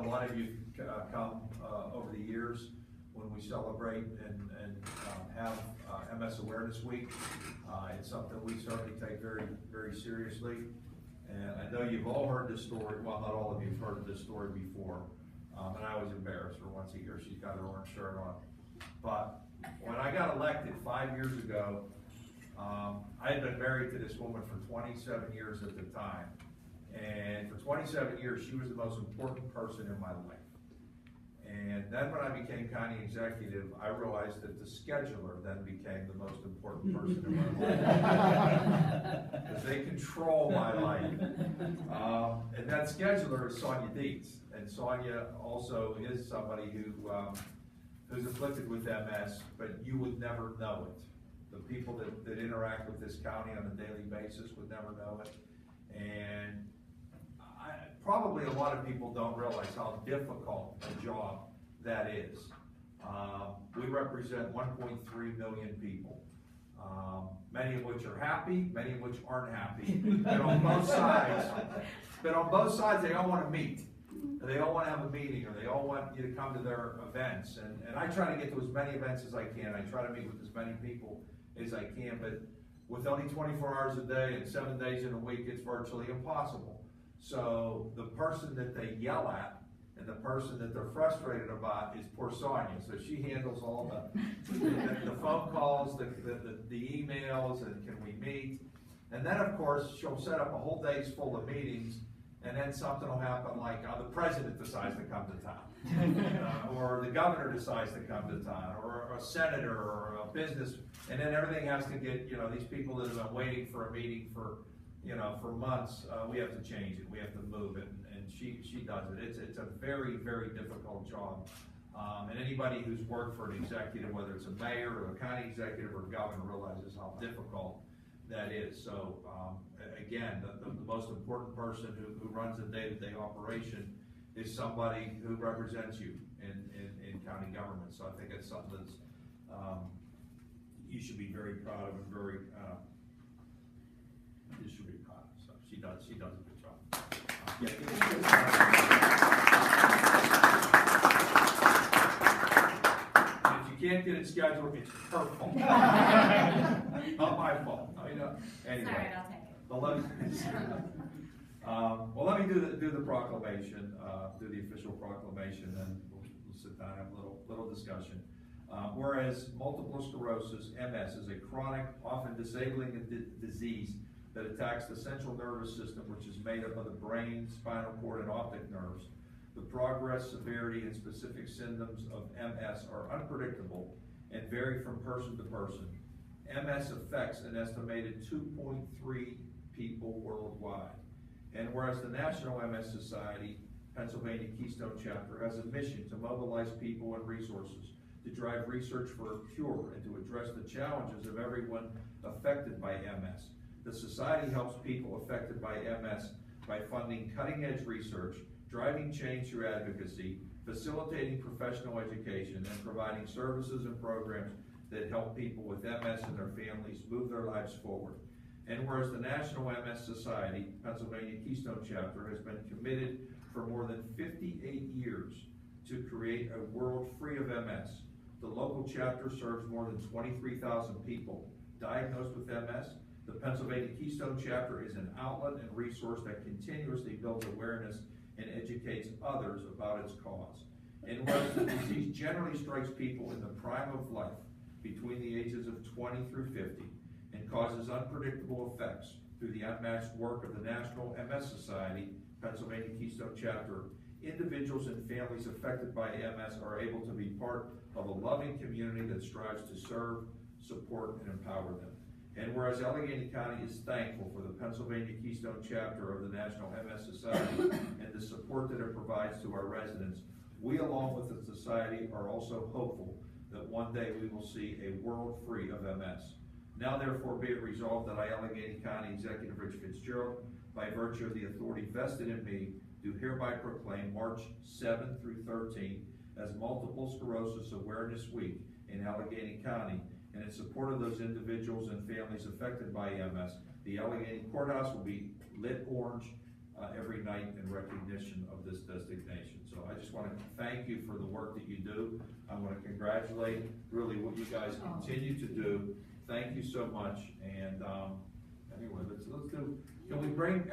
lot of you come over the years when we celebrate and have MS Awareness Week. It's something we certainly take very, very seriously. And I know you've all heard this story. Well, not all of you have heard this story before. And I was embarrassed for once a year. She's got her orange shirt on. But when I got elected 5 years ago, I had been married to this woman for 27 years at the time. And for 27 years, she was the most important person in my life. And then when I became county executive, I realized that the scheduler then became the most important person in my life. Because they control my life. And that scheduler is Sonia Dietz. And Sonia also is somebody who's afflicted with MS, but you would never know it. The people that interact with this county on a daily basis would never know it. And probably a lot of people don't realize how difficult a job that is. We represent 1.3 million people, many of which are happy, many of which aren't happy. But on both sides, they all want to meet. They all want to have a meeting, or they all want you to come to their events. And I try to get to as many events as I can. I try to meet with as many people as I can, but with only 24 hours a day and 7 days in a week, it's virtually impossible. So the person that they yell at and the person that they're frustrated about is poor Sonia. So she handles all the phone calls, the emails, and can we meet? And then of course she'll set up a whole day's full of meetings, and then something will happen like the president decides to come to town, or the governor decides to come to town, or a senator, or a business, and then everything has to get, these people that have been waiting for a meeting for months, we have to change it, we have to move it, and she does it. It's a very, very difficult job. And anybody who's worked for an executive, whether it's a mayor or a county executive or governor, realizes how difficult that is. So again, the most important person who runs a day-to-day operation is somebody who represents you in county government. So I think it's something that's you should be very proud of, and very you should be proud of. So she does a good job. If you can't get it scheduled, it's her fault. Not my fault. Anyway. Sorry, I'll take it. Well, let me do the proclamation, do the official proclamation, and we'll sit down and have a little discussion. Whereas multiple sclerosis, MS, is a chronic, often disabling disease that attacks the central nervous system, which is made up of the brain, spinal cord, and optic nerves. The progress, severity, and specific symptoms of MS are unpredictable and vary from person to person. MS affects an estimated 2.3 people worldwide. And whereas the National MS Society, Pennsylvania Keystone Chapter, has a mission to mobilize people and resources to drive research for a cure and to address the challenges of everyone affected by MS. The Society helps people affected by MS by funding cutting-edge research, driving change through advocacy, facilitating professional education, and providing services and programs that help people with MS and their families move their lives forward. And whereas the National MS Society, Pennsylvania Keystone Chapter, has been committed for more than 58 years to create a world free of MS, the local chapter serves more than 23,000 people diagnosed with MS. The Pennsylvania Keystone Chapter is an outlet and resource that continuously builds awareness and educates others about its cause. And whereas the disease generally strikes people in the prime of life, between the ages of 20 through 50, and causes unpredictable effects through the unmatched work of the National MS Society, Pennsylvania Keystone Chapter, individuals and families affected by MS are able to be part of a loving community that strives to serve, support, and empower them. And whereas Allegheny County is thankful for the Pennsylvania Keystone Chapter of the National MS Society and the support that it provides to our residents, we, along with the Society, are also hopeful that one day we will see a world free of MS. Now therefore be it resolved that I, Allegheny County Executive Fitzgerald, by virtue of the authority vested in me, do hereby proclaim March 7 through 13 as Multiple Sclerosis Awareness Week in Allegheny County. And in support of those individuals and families affected by MS, the Allegheny Courthouse will be lit orange every night in recognition of this designation. So I just thank you for the work that you do. I want to congratulate really what you guys continue to do. Thank you so much. And anyway, let's do. Can we bring